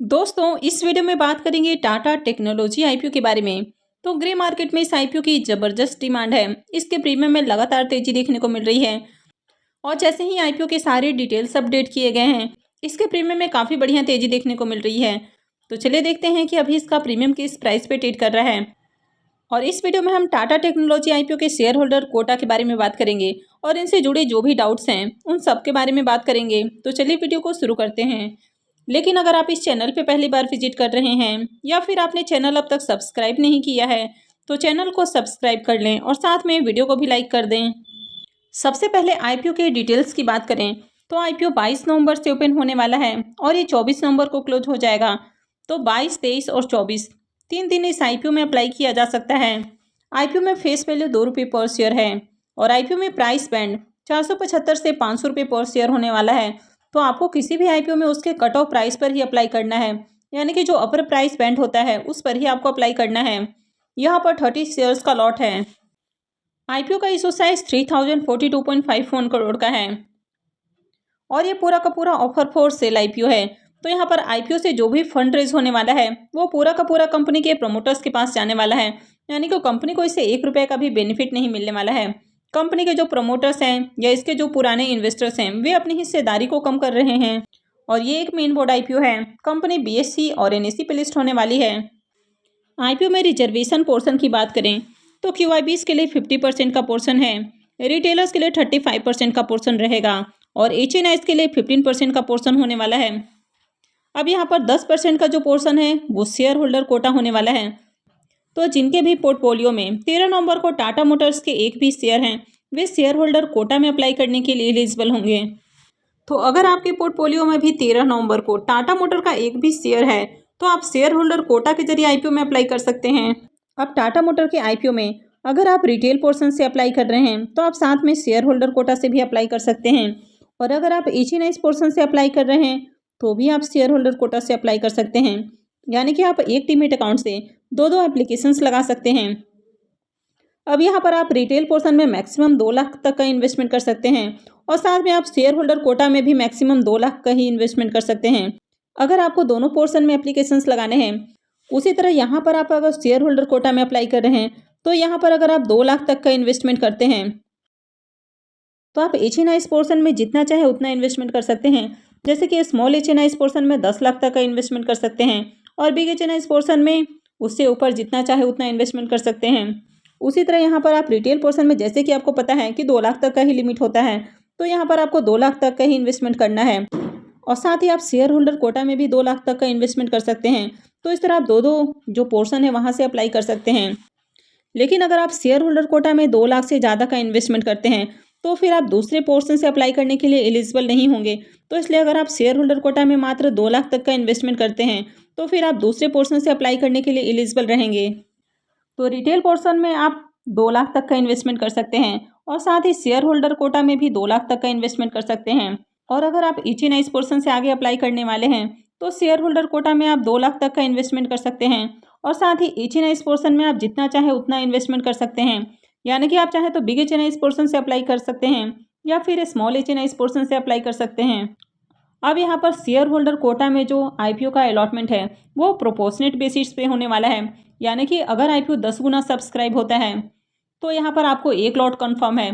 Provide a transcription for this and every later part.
दोस्तों इस वीडियो में बात करेंगे टाटा टेक्नोलॉजी आईपीओ के बारे में। तो ग्रे मार्केट में इस आईपीओ की जबरदस्त डिमांड है। इसके प्रीमियम में लगातार तेजी देखने को मिल रही है और जैसे ही आईपीओ के सारे डिटेल्स अपडेट किए गए हैं, इसके प्रीमियम में काफ़ी बढ़िया तेजी देखने को मिल रही है। तो चलिए देखते हैं कि अभी इसका प्रीमियम किस प्राइस पे ट्रेड कर रहा है। और इस वीडियो में हम टाटा टेक्नोलॉजी आईपीओ के शेयर होल्डर कोटा के बारे में बात करेंगे और इनसे जुड़े जो भी डाउट्स हैं उन सब के बारे में बात करेंगे। तो चलिए वीडियो को शुरू करते हैं। लेकिन अगर आप इस चैनल पे पहली बार विजिट कर रहे हैं या फिर आपने चैनल अब तक सब्सक्राइब नहीं किया है तो चैनल को सब्सक्राइब कर लें और साथ में वीडियो को भी लाइक कर दें। सबसे पहले आईपीओ के डिटेल्स की बात करें तो आईपीओ 22 नवंबर से ओपन होने वाला है और ये 24 नवंबर को क्लोज हो जाएगा। तो 22, 23 और 24 3 दिन इस आईपीओ में अप्लाई किया जा सकता है। आईपीओ में फेस वैल्यू ₹2 पर शेयर है और आईपीओ में प्राइस बैंड 475 से ₹500 पर शेयर होने वाला है। तो आपको किसी भी आईपीओ में उसके कट ऑफ प्राइस पर ही अप्लाई करना है, यानी कि जो अपर प्राइस बैंड होता है उस पर ही आपको अप्लाई करना है। यहाँ पर 30 शेयर्स का लॉट है। आईपीओ का इशू साइज 3042.51 करोड़ का है और ये पूरा का पूरा ऑफर फॉर सेल आईपीओ है। तो यहाँ पर आईपीओ से जो भी फंड रेज होने वाला है वो पूरा का पूरा कंपनी के प्रमोटर्स के पास जाने वाला है, यानी कि कंपनी को इससे ₹1 का भी बेनिफिट नहीं मिलने वाला है। कंपनी के जो प्रमोटर्स हैं या इसके जो पुराने इन्वेस्टर्स हैं वे अपनी हिस्सेदारी को कम कर रहे हैं और ये एक मेन बोर्ड आईपीओ है। कंपनी बीएसई और एनएसई पे लिस्ट होने वाली है। आईपीओ में रिजर्वेशन पोर्शन की बात करें तो क्यूआईबीज के लिए 50% का पोर्शन है, रिटेलर्स के लिए 35% का पोर्शन रहेगा और एचएनआईज के लिए 15% का पोर्शन होने वाला है। अब यहाँ पर 10% का जो पोर्शन है वो शेयर होल्डर कोटा होने वाला है। तो जिनके भी पोर्टफोलियो में 13 नवंबर को टाटा मोटर्स के एक भी शेयर हैं वे शेयर होल्डर कोटा में अप्लाई करने के लिए एलिजिबल होंगे। तो अगर आपके पोर्टफोलियो में भी 13 नवंबर को टाटा मोटर का एक भी शेयर है तो आप शेयर होल्डर कोटा के जरिए आईपीओ में अप्लाई कर सकते हैं। अब टाटा मोटर के आईपीओ में अगर आप रिटेल पोर्शन से अप्लाई कर रहे हैं तो आप साथ में शेयर होल्डर कोटा से भी अप्लाई कर सकते हैं और अगर आप एचएनआई पोर्शन से अप्लाई कर रहे हैं तो भी आप शेयर होल्डर कोटा से अप्लाई कर सकते हैं, यानी कि आप एक डीमैट अकाउंट से दो एप्लीकेशंस लगा सकते हैं। अब यहाँ पर आप रिटेल पोर्शन में मैक्सिमम 2 लाख तक का इन्वेस्टमेंट कर सकते हैं और साथ में आप शेयर होल्डर कोटा में भी मैक्सिमम 2 लाख का ही इन्वेस्टमेंट कर सकते हैं अगर आपको दोनों पोर्शन में एप्लीकेशंस लगाने हैं। उसी तरह यहाँ पर आप अगर शेयर होल्डर कोटा में अप्लाई कर रहे हैं तो यहाँ पर अगर आप 2 लाख तक का इन्वेस्टमेंट करते हैं तो आप एचएनआई पोर्शन में जितना चाहे उतना इन्वेस्टमेंट कर सकते हैं। जैसे कि स्मॉल एचएनआई पोर्शन में 10 लाख तक का इन्वेस्टमेंट कर सकते हैं और बिग एचएनआई पोर्शन में उससे ऊपर जितना चाहे उतना इन्वेस्टमेंट कर सकते हैं। उसी तरह यहाँ पर आप रिटेल पोर्शन में जैसे कि आपको पता है कि 2 लाख तक का ही लिमिट होता है, तो यहाँ पर आपको 2 लाख तक का ही इन्वेस्टमेंट करना है और साथ ही आप शेयर होल्डर कोटा में भी 2 लाख तक का इन्वेस्टमेंट कर सकते हैं। तो इस तरह आप दो जो पोर्शन है वहाँ से अप्लाई कर सकते हैं। लेकिन अगर आप शेयर होल्डर कोटा में 2 लाख से ज़्यादा का इन्वेस्टमेंट करते हैं तो फिर आप दूसरे पोर्शन से अप्लाई करने के लिए एलिजिबल नहीं होंगे। तो इसलिए अगर आप शेयर होल्डर कोटा में मात्र 2 लाख तक का इन्वेस्टमेंट करते हैं तो फिर आप दूसरे पोर्शन से अप्लाई करने के लिए एलिजिबल रहेंगे। तो रिटेल पोर्शन में आप 2 लाख तक का इन्वेस्टमेंट कर सकते हैं और साथ ही शेयर होल्डर कोटा में भी 2 लाख तक का इन्वेस्टमेंट कर सकते हैं। और अगर आप एचएनआई पोर्शन से आगे अप्लाई करने वाले हैं तो शेयर होल्डर कोटा में आप 2 लाख तक का इन्वेस्टमेंट कर सकते हैं और साथ ही एचएनआई पोर्शन में आप जितना चाहे उतना इन्वेस्टमेंट कर सकते हैं, यानी कि आप चाहे तो बिग एचएनआई पोर्शन से अप्लाई कर सकते हैं या फिर स्मॉल एचएनआई पोर्शन से अप्लाई कर सकते हैं। अब यहाँ पर शेयर होल्डर कोटा में जो आईपीओ का अलॉटमेंट है वो प्रोपोर्शनेट बेसिस पे होने वाला है, यानी कि अगर आईपीओ 10 गुना सब्सक्राइब होता है तो यहाँ पर आपको एक लॉट कन्फर्म है।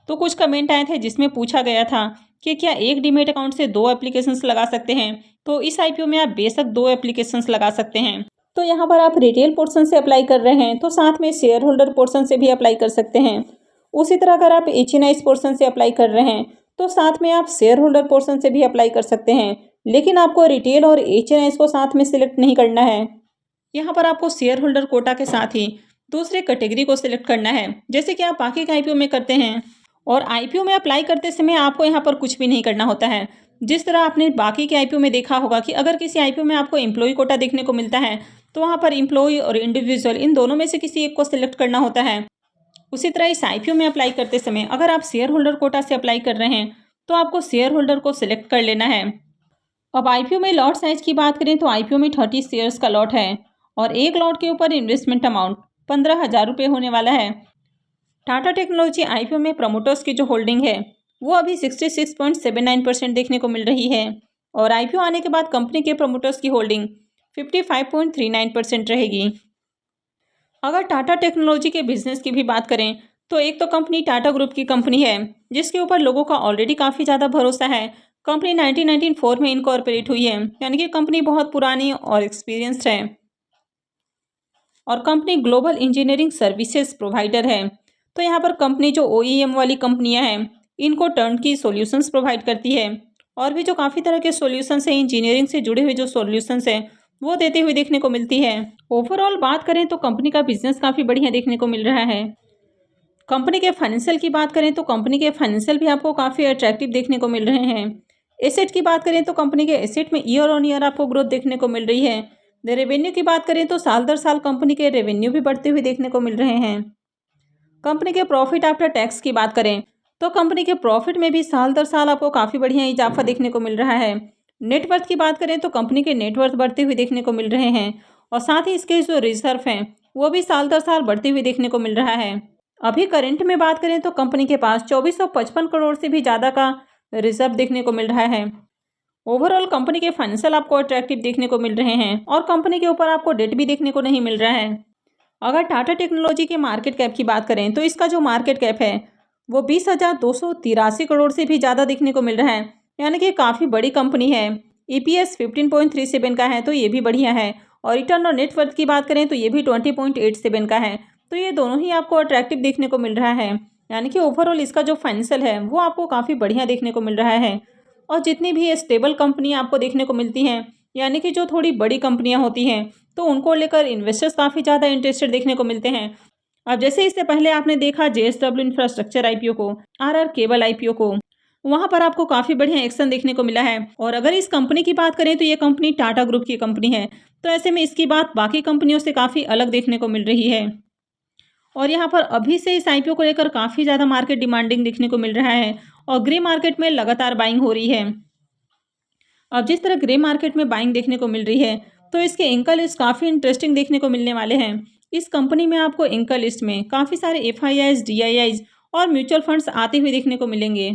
तो कुछ कमेंट आए थे जिसमें पूछा गया था कि क्या एक डीमैट अकाउंट से 2 एप्लीकेशंस लगा सकते हैं, तो इस आईपीओ में आप बेशक 2 एप्लीकेशंस लगा सकते हैं। तो यहाँ पर आप रिटेल पोर्शन से अप्लाई कर रहे हैं तो साथ में शेयर होल्डर पोर्शन से भी अप्लाई कर सकते हैं। उसी तरह अगर आप एचएनआई पोर्शन से अप्लाई कर रहे हैं तो साथ में आप शेयर होल्डर पोर्शन से भी अप्लाई कर सकते हैं, लेकिन आपको रिटेल और एचएनआई को साथ में सिलेक्ट नहीं करना है। यहाँ पर आपको शेयर होल्डर कोटा के साथ ही दूसरे कैटेगरी को सिलेक्ट करना है, जैसे कि आप बाकी के आईपीओ में करते हैं। और आईपीओ में अप्लाई करते समय आपको यहाँ पर कुछ भी नहीं करना होता है। जिस तरह आपने बाकी के आईपीओ में देखा होगा कि अगर किसी आईपीओ में आपको एम्प्लॉय कोटा देखने को मिलता है तो वहाँ पर एम्प्लॉय और इंडिविजुअल इन दोनों में से किसी एक को सिलेक्ट करना होता है। उसी तरह इस आईपीओ में अप्लाई करते समय अगर आप शेयर होल्डर कोटा से अप्लाई कर रहे हैं तो आपको शेयर होल्डर को सिलेक्ट कर लेना है। अब आईपीओ में लॉट साइज की बात करें तो आईपीओ में 30 शेयर्स का लॉट है और एक लॉट के ऊपर इन्वेस्टमेंट अमाउंट ₹15,000 होने वाला है। टाटा टेक्नोलॉजी आईपीओ में प्रमोटर्स की जो होल्डिंग है वो अभी 66.79% देखने को मिल रही है और आईपीओ आने के बाद कंपनी के प्रमोटर्स की होल्डिंग 55.39% रहेगी। अगर टाटा टेक्नोलॉजी के बिजनेस की भी बात करें तो एक तो कंपनी टाटा ग्रुप की कंपनी है जिसके ऊपर लोगों का ऑलरेडी काफ़ी ज़्यादा भरोसा है। कंपनी 1994 में इनकॉर्पोरेट हुई है, यानी कि कंपनी बहुत पुरानी और एक्सपीरियंस्ड है। और company global engineering services provider है। तो यहाँ पर कंपनी जो OEM वाली कंपनियाँ हैं इनको टर्न की सॉल्यूशंस प्रोवाइड करती है और भी जो काफ़ी तरह के सॉल्यूशंस हैं, इंजीनियरिंग से जुड़े हुए जो सॉल्यूशंस हैं वो देते हुए देखने को मिलती है। ओवरऑल बात करें तो कंपनी का बिजनेस काफ़ी बढ़िया देखने को मिल रहा है। कंपनी के फाइनेंशियल की बात करें तो कंपनी के फाइनेंशियल भी आपको काफ़ी अट्रैक्टिव देखने को मिल रहे हैं। एसेट की बात करें तो कंपनी के एसेट में ईयर ऑन ईयर आपको ग्रोथ देखने को मिल रही है। रेवेन्यू की बात करें तो साल दर साल कंपनी के रेवेन्यू भी बढ़ते हुए देखने को मिल रहे हैं। कंपनी के प्रॉफिट आफ्टर टैक्स की बात करें तो कंपनी के प्रॉफिट में भी साल दर साल आपको काफ़ी बढ़िया इजाफा देखने को मिल रहा है। नेटवर्थ की बात करें तो कंपनी के नेटवर्थ बढ़ते हुए देखने को मिल रहे हैं और साथ ही इसके जो रिजर्व हैं वो भी साल दर साल बढ़ते हुए देखने को मिल रहा है। अभी करंट में बात करें तो कंपनी के पास 2455 करोड़ से भी ज़्यादा का रिजर्व देखने को मिल रहा है। ओवरऑल कंपनी के फाइनेंशियल आपको अट्रैक्टिव देखने को मिल रहे हैं और कंपनी के ऊपर आपको डेट भी देखने को नहीं मिल रहा है। अगर टाटा टेक्नोलॉजी के मार्केट कैप की बात करें तो इसका जो मार्केट कैप है वो 20,283 करोड़ से भी ज़्यादा देखने को मिल रहा है, यानी कि काफ़ी बड़ी कंपनी है। EPS 15.37 का है तो ये भी बढ़िया है और रिटर्न ऑन नेटवर्थ की बात करें तो ये भी 20.87 का है। तो ये दोनों ही आपको अट्रैक्टिव देखने को मिल रहा है, यानी कि ओवरऑल इसका जो फाइनेंशियल है वो आपको काफ़ी बढ़िया देखने को मिल रहा है। और जितनी भी ये स्टेबल कंपनियाँ आपको देखने को मिलती हैं, यानी कि जो थोड़ी बड़ी कंपनियाँ होती हैं तो उनको लेकर इन्वेस्टर्स काफ़ी ज़्यादा इंटरेस्टेड देखने को मिलते हैं। अब जैसे इससे पहले आपने देखा JSW इंफ्रास्ट्रक्चर IPO को, RR केबल IPO को, वहाँ पर आपको काफ़ी बढ़िया एक्शन देखने को मिला है। और अगर इस कंपनी की बात करें तो ये कंपनी टाटा ग्रुप की कंपनी है, तो ऐसे में इसकी बात बाकी कंपनियों से काफ़ी अलग देखने को मिल रही है। और यहाँ पर अभी से इस IPO को लेकर काफ़ी ज़्यादा मार्केट डिमांडिंग देखने को मिल रहा है और ग्रे मार्केट में लगातार बाइंग हो रही है। अब जिस तरह ग्रे मार्केट में बाइंग देखने को मिल रही है तो इसके एंकर लिस्ट काफ़ी इंटरेस्टिंग देखने को मिलने वाले हैं। इस कंपनी में आपको एंकर लिस्ट में काफ़ी सारे FIIs, DIIs और म्यूचुअल फंड्स आते हुए देखने को मिलेंगे।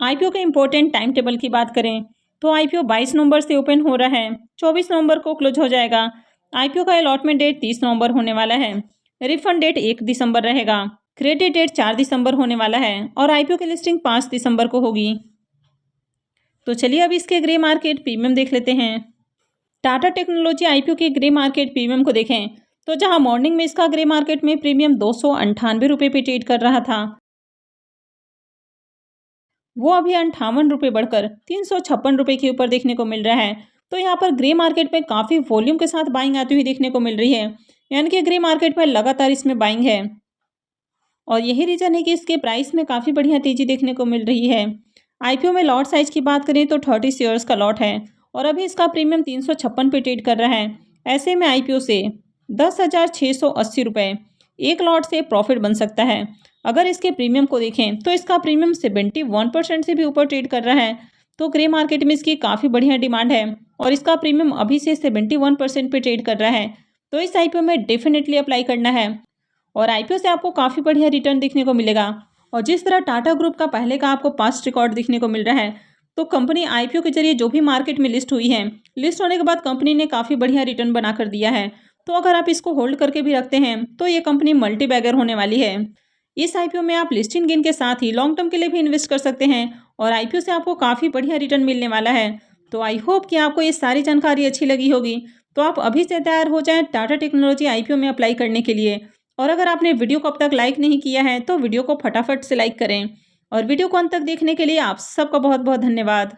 IPO के इम्पोर्टेंट टाइम टेबल की बात करें तो IPO 22 नवंबर से ओपन हो रहा है, 24 नवंबर को क्लोज हो जाएगा। IPO का अलॉटमेंट डेट 30 नवंबर होने वाला है। रिफंड डेट 1 दिसंबर रहेगा। क्रेडिट डेट 4 दिसंबर होने वाला है और IPO की लिस्टिंग 5 दिसंबर को होगी। तो चलिए अब इसके ग्रे मार्केट प्रीमियम देख लेते हैं। टाटा टेक्नोलॉजी IPO के ग्रे मार्केट प्रीमियम को देखें तो जहां मॉर्निंग में इसका ग्रे मार्केट में प्रीमियम 298 रुपये पे ट्रेड कर रहा था, वो अभी 58 रुपये बढ़कर 356 रुपये के ऊपर देखने को मिल रहा है। तो यहाँ पर ग्रे मार्केट में काफ़ी वॉल्यूम के साथ बाइंग आती हुई देखने को मिल रही है, यानी कि ग्रे मार्केट में लगातार इसमें बाइंग है और यही रीज़न है कि इसके प्राइस में काफ़ी बढ़िया तेज़ी देखने को मिल रही है। IPO में लॉट साइज की बात करें तो 30 शेयर्स का लॉट है और अभी इसका प्रीमियम 356 पे ट्रेड कर रहा है। ऐसे में IPO से 10,680 रुपये एक लॉट से प्रॉफिट बन सकता है। अगर इसके प्रीमियम को देखें तो इसका प्रीमियम 71% से भी ऊपर ट्रेड कर रहा है। तो ग्रे मार्केट में इसकी काफ़ी बढ़िया डिमांड है और इसका प्रीमियम अभी से 71% पे ट्रेड कर रहा है। तो इस IPO में डेफिनेटली अप्लाई करना है और IPO से आपको काफ़ी बढ़िया रिटर्न देखने को मिलेगा। और जिस तरह टाटा ग्रुप का पहले का आपको पास्ट रिकॉर्ड देखने को मिल रहा है, तो कंपनी IPO के जरिए जो भी मार्केट में लिस्ट हुई है, लिस्ट होने के बाद कंपनी ने काफ़ी बढ़िया रिटर्न बना कर दिया है। तो अगर आप इसको होल्ड करके भी रखते हैं तो ये कंपनी मल्टी बैगर होने वाली है। इस IPO में आप लिस्टिंग गेन के साथ ही लॉन्ग टर्म के लिए भी इन्वेस्ट कर सकते हैं और IPO से आपको काफ़ी बढ़िया रिटर्न मिलने वाला है। तो आई होप कि आपको ये सारी जानकारी अच्छी लगी होगी। तो आप अभी से तैयार हो जाएं टाटा टेक्नोलॉजी IPO में अप्लाई करने के लिए। और अगर आपने वीडियो को अब तक लाइक नहीं किया है तो वीडियो को फटाफट से लाइक करें और वीडियो को अंत तक देखने के लिए आप सबका बहुत बहुत धन्यवाद।